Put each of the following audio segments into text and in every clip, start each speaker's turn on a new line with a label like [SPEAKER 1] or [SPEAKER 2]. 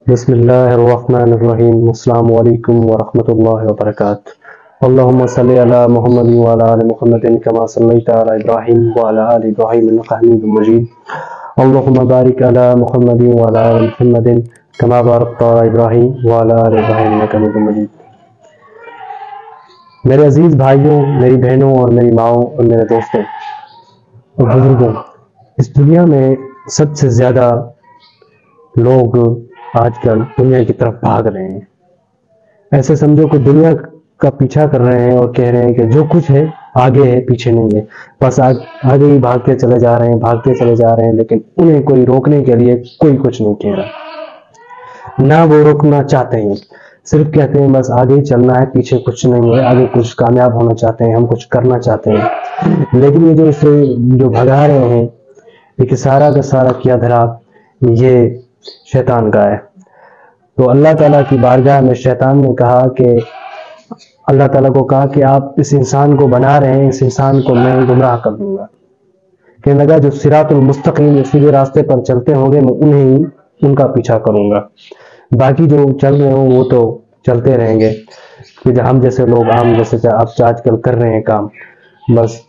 [SPEAKER 1] بسم اللہ الرحمن الرحیم السلام علیکم ورحمۃ اللہ وبرکاتہ اللہم صلی علی محمد وعلی آل محمد کما صلیت علی ابراہیم وعلی آل ابراہیم انک حمید مجید اللہم بارک علی محمد وعلی آل محمد کما بارکت علی ابراہیم وعلی آل ابراہیم انک حمید مجید۔ میرے عزیز بھائیوں، میری بہنوں اور میری ماؤں اور میرے دوستوں اور بزرگوں، اس دنیا میں سب سے زیادہ لوگ آج کل دنیا کی طرف بھاگ رہے ہیں۔ ایسے سمجھو کہ دنیا کا پیچھا کر رہے ہیں اور کہہ رہے ہیں کہ جو کچھ ہے آگے ہے، پیچھے نہیں ہے، بس آگے ہی بھاگتے چلے جا رہے ہیں، لیکن انہیں کوئی روکنے کے لیے کوئی کچھ نہیں کہہ رہا، نہ وہ روکنا چاہتے ہیں، صرف کہتے ہیں بس آگے ہی چلنا ہے، پیچھے کچھ نہیں ہے، آگے کچھ کامیاب ہونا چاہتے ہیں، ہم کچھ کرنا چاہتے ہیں۔ لیکن یہ جو بھگا رہے ہیں، یہ سارا کا سارا کیا دھرا یہ شیطان کا ہے۔ تو اللہ تعالیٰ کی بارگاہ میں شیطان نے کہا کہ اللہ تعالیٰ کو کہا کہ آپ اس انسان کو بنا رہے ہیں، اس انسان کو میں گمراہ کر دوں گا۔ کہنے لگا جو صراط المستقیم، سیدھے راستے پر چلتے ہوں گے میں ان کا پیچھا کروں گا، باقی جو چل رہے ہوں وہ تو چلتے رہیں گے۔ کہ ہم جیسے لوگ عام جیسے آپ آج کل کر رہے ہیں کام، بس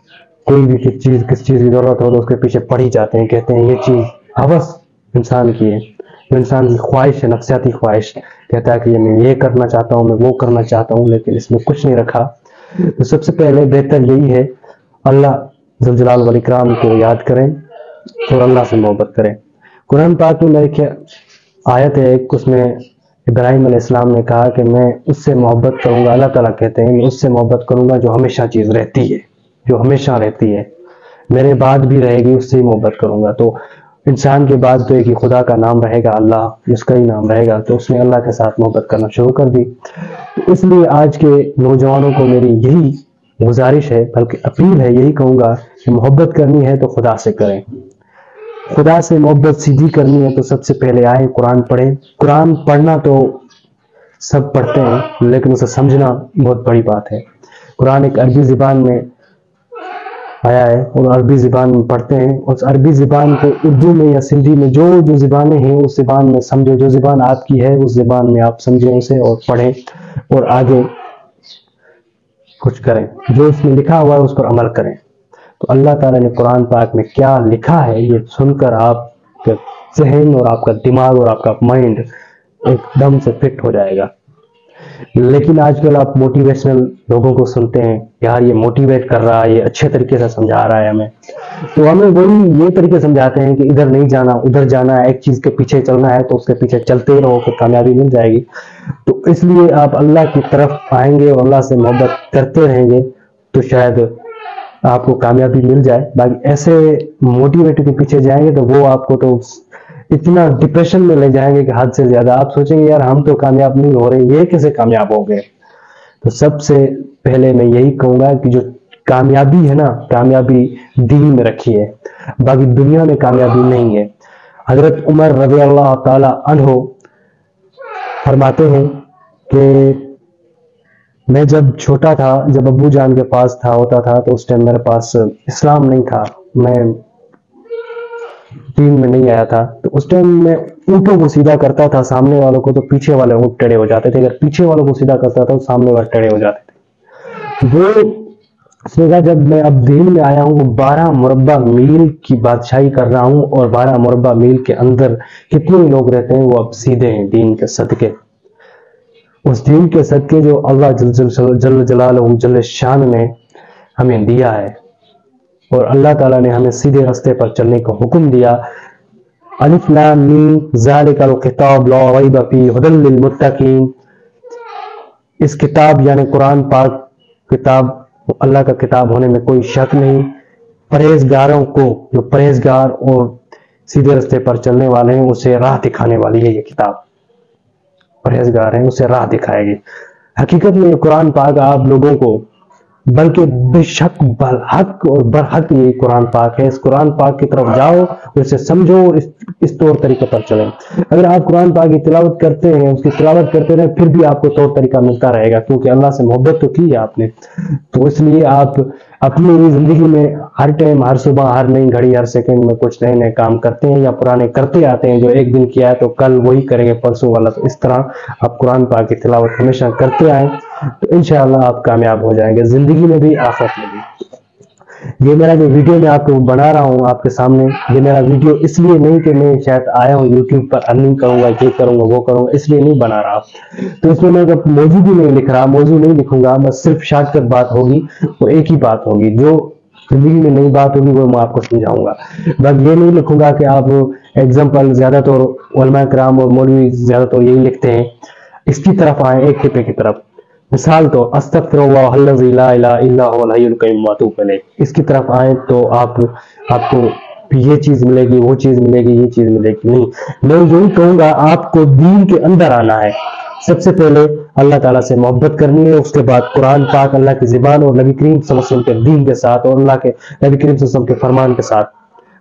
[SPEAKER 1] کوئی بھی کس چیز کی ضرورت ہو تو اس کے پیچھے پڑ ہی جاتے ہیں، کہتے ہیں یہ چیز ہوس انسان کی ہے، جو انسان کی خواہش ہے، نفسیاتی خواہش، کہتا ہے کہ میں یہ کرنا چاہتا ہوں، میں وہ کرنا چاہتا ہوں، لیکن اس میں کچھ نہیں رکھا۔ تو سب سے پہلے بہتر یہی ہے اللہ ذوالجلال والاکرام کو یاد کریں اور اللہ سے محبت کریں۔ قرآن پاک میں میرے آیت ہے ایک، اس میں ابراہیم علیہ السلام نے کہا کہ میں اس سے محبت کروں گا، اللہ تعالیٰ کہتے ہیں میں اس سے محبت کروں گا جو ہمیشہ چیز رہتی ہے، جو ہمیشہ رہتی ہے، میرے بعد بھی رہے گی، اس سے ہی محبت کروں گا۔ تو انسان کے بعد تو ایک ہی خدا کا نام رہے گا، اللہ، جس کا ہی نام رہے گا، تو اس نے اللہ کے ساتھ محبت کرنا شروع کر دی۔ تو اس لیے آج کے نوجوانوں کو میری یہی گزارش ہے، بلکہ اپیل ہے، یہی کہوں گا کہ محبت کرنی ہے تو خدا سے کریں، خدا سے محبت سیدھی کرنی ہے تو سب سے پہلے آئیں قرآن پڑھیں۔ قرآن پڑھنا تو سب پڑھتے ہیں، لیکن اسے سمجھنا بہت بڑی بات ہے۔ قرآن ایک عربی زبان میں آیا ہے اور عربی زبان میں پڑھتے ہیں، اس عربی زبان کو اردو میں یا سندھی میں جو زبانیں ہیں اس زبان میں سمجھو، جو زبان آپ کی ہے اس زبان میں آپ سمجھیں اسے اور پڑھیں اور آگے کچھ کریں، جو اس میں لکھا ہوا ہے اس پر عمل کریں۔ تو اللہ تعالیٰ نے قرآن پاک میں کیا لکھا ہے یہ سن کر آپ کا ذہن اور آپ کا دماغ اور آپ کا مائنڈ ایک دم سے فٹ ہو جائے گا۔ لیکن آج کل آپ موٹیویشنل لوگوں کو سنتے ہیں، یار یہ موٹیویٹ کر رہا ہے، یہ اچھے طریقے سے سمجھا رہا ہے ہمیں، تو ہمیں وہی یہ طریقے سمجھاتے ہیں کہ ادھر نہیں جانا، ادھر جانا ہے، ایک چیز کے پیچھے چلنا ہے تو اس کے پیچھے چلتے رہو کہ کامیابی مل جائے گی۔ تو اس لیے آپ اللہ کی طرف آئیں گے اور اللہ سے محبت کرتے رہیں گے تو شاید آپ کو کامیابی مل جائے۔ باقی ایسے موٹیویٹ کے پیچھے جائیں گے تو وہ آپ کو تو اتنا ڈپریشن میں لے جائیں گے کہ حد سے زیادہ آپ سوچیں گے یار ہم تو کامیاب نہیں ہو رہے، یہ کیسے کامیاب ہو گئے۔ تو سب سے پہلے میں یہی کہوں گا کہ جو کامیابی ہے نا، کامیابی دین میں رکھی ہے، باقی دنیا میں کامیابی نہیں ہے۔ حضرت عمر رضی اللہ تعالی عنہ فرماتے ہیں کہ میں جب چھوٹا تھا، جب ابو جان کے پاس ہوتا تھا تو اس ٹائم میرے پاس اسلام نہیں تھا، میں دین میں نہیں آیا تھا، تو اس ٹائم میں اونٹوں کو سیدھا کرتا تھا سامنے والوں کو تو پیچھے والے اونٹ ٹیڑے ہو جاتے تھے، اگر پیچھے والوں کو سیدھا کرتا تھا تو سامنے والے ٹیڑے ہو جاتے تھے۔ وہ اس نے کہا جب میں اب دین میں آیا ہوں 12 مربع میل کی بادشاہی کر رہا ہوں اور 12 مربع میل کے اندر کتنے لوگ رہتے ہیں وہ اب سیدھے ہیں دین کے صدقے، اس دین کے صدقے جو اللہ جل جلالہ جل شان نے ہمیں دیا ہے، اور اللہ تعالیٰ نے ہمیں سیدھے راستے پر چلنے کا حکم دیا۔ الف لام میم ذالک الکتاب لا ریب فیہ ھدی للمتقین، اس کتاب یعنی قرآن پاک کتاب اللہ کا کتاب ہونے میں کوئی شک نہیں، پرہیزگاروں کو، جو پرہیزگار اور سیدھے راستے پر چلنے والے ہیں اسے راہ دکھانے والی ہے یہ کتاب، پرہیزگار ہیں اسے راہ دکھائے گی۔ حقیقت میں قرآن پاک آپ لوگوں کو بلکہ بے شک برحق اور برحق یہ قرآن پاک ہے. اس قرآن پاک کی طرف جاؤ اور اسے سمجھو اور اس طور طریقے پر چلیں. اگر آپ قرآن پاک کی تلاوت کرتے ہیں، اس کی تلاوت کرتے رہیں، پھر بھی آپ کو طور طریقہ ملتا رہے گا، کیونکہ اللہ سے محبت تو کی ہے آپ نے. تو اس لیے آپ اپنی زندگی میں ہر ٹائم، ہر صبح، ہر نئی گھڑی، ہر سیکنڈ میں کچھ نئے نئے کام کرتے ہیں یا پرانے کرتے آتے ہیں. جو ایک دن کیا ہے تو کل وہی کریں گے، پرسوں والا. تو اس طرح آپ قرآن پاک کی تلاوت ہمیشہ کرتے آئیں تو انشاءاللہ آپ کامیاب ہو جائیں گے، زندگی میں بھی آخرت میں بھی. یہ میرا جو ویڈیو میں آپ کو بنا رہا ہوں آپ کے سامنے، یہ میرا ویڈیو اس لیے نہیں کہ میں شاید آیا ہوں یوٹیوب پر ارننگ کروں گا، یہ کروں گا، وہ کروں گا، اس لیے نہیں بنا رہا. تو اس میں میں موضوع بھی نہیں لکھ رہا، موضوع نہیں لکھوں گا، بس صرف شارٹ کٹ بات ہوگی. وہ ایک ہی بات ہوگی، جو زندگی میں نئی بات ہوگی وہ میں آپ کو سمجھاؤں گا. بس یہ نہیں لکھوں گا کہ آپ ایگزامپل، زیادہ طور علماء کرام اور مولوی زیادہ طور یہی لکھتے ہیں، اس کی طرف آئیں، ایک ٹپے کی طرف. مثال تو استغفر اللہ الذی لا الہ الا هو الحی القیوم واتوب الیہ، اس کی طرف آئیں تو آپ کو یہ چیز ملے گی، وہ چیز ملے گی، یہ چیز ملے گی. نہیں، میں یہی کہوں گا آپ کو دین کے اندر آنا ہے. سب سے پہلے اللہ تعالیٰ سے محبت کرنی ہے، اس کے بعد قرآن پاک اللہ کی زبان اور نبی کریم صلی اللہ علیہ وسلم کے دین کے ساتھ اور اللہ کے نبی کریم صلی اللہ علیہ وسلم کے فرمان کے ساتھ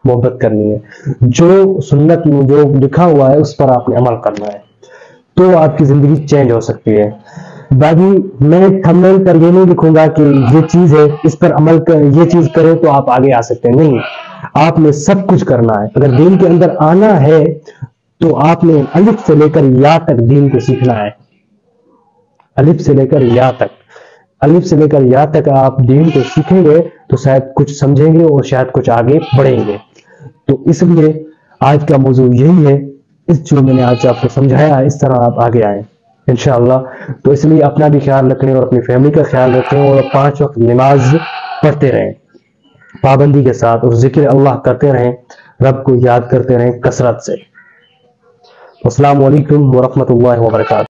[SPEAKER 1] محبت کرنی ہے. جو سنت میں جو لکھا ہوا ہے اس پر آپ نے عمل کرنا ہے، تو آپ کی زندگی چینج ہو سکتی ہے. باقی میں تھمبنیل پر یہ نہیں لکھوں گا کہ یہ چیز ہے، اس پر عمل کر، یہ چیز کرے تو آپ آگے آ سکتے ہیں. نہیں، آپ نے سب کچھ کرنا ہے. اگر دین کے اندر آنا ہے تو آپ نے الف سے لے کر یا تک دین کو سیکھنا ہے. الف سے لے کر یا تک، الف سے لے کر یا تک آپ دین کو سیکھیں گے تو شاید کچھ سمجھیں گے اور شاید کچھ آگے بڑھیں گے. تو اس لیے آج کا موضوع یہی ہے، اس جو میں نے آج آپ کو سمجھایا اس طرح آپ آگے آئیں انشاءاللہ. تو اس لیے اپنا بھی خیال رکھیں اور اپنی فیملی کا خیال رکھیں اور 5 وقت نماز پڑھتے رہیں پابندی کے ساتھ، اور ذکر اللہ کرتے رہیں، رب کو یاد کرتے رہیں کثرت سے. السلام علیکم ورحمۃ اللہ وبرکاتہ.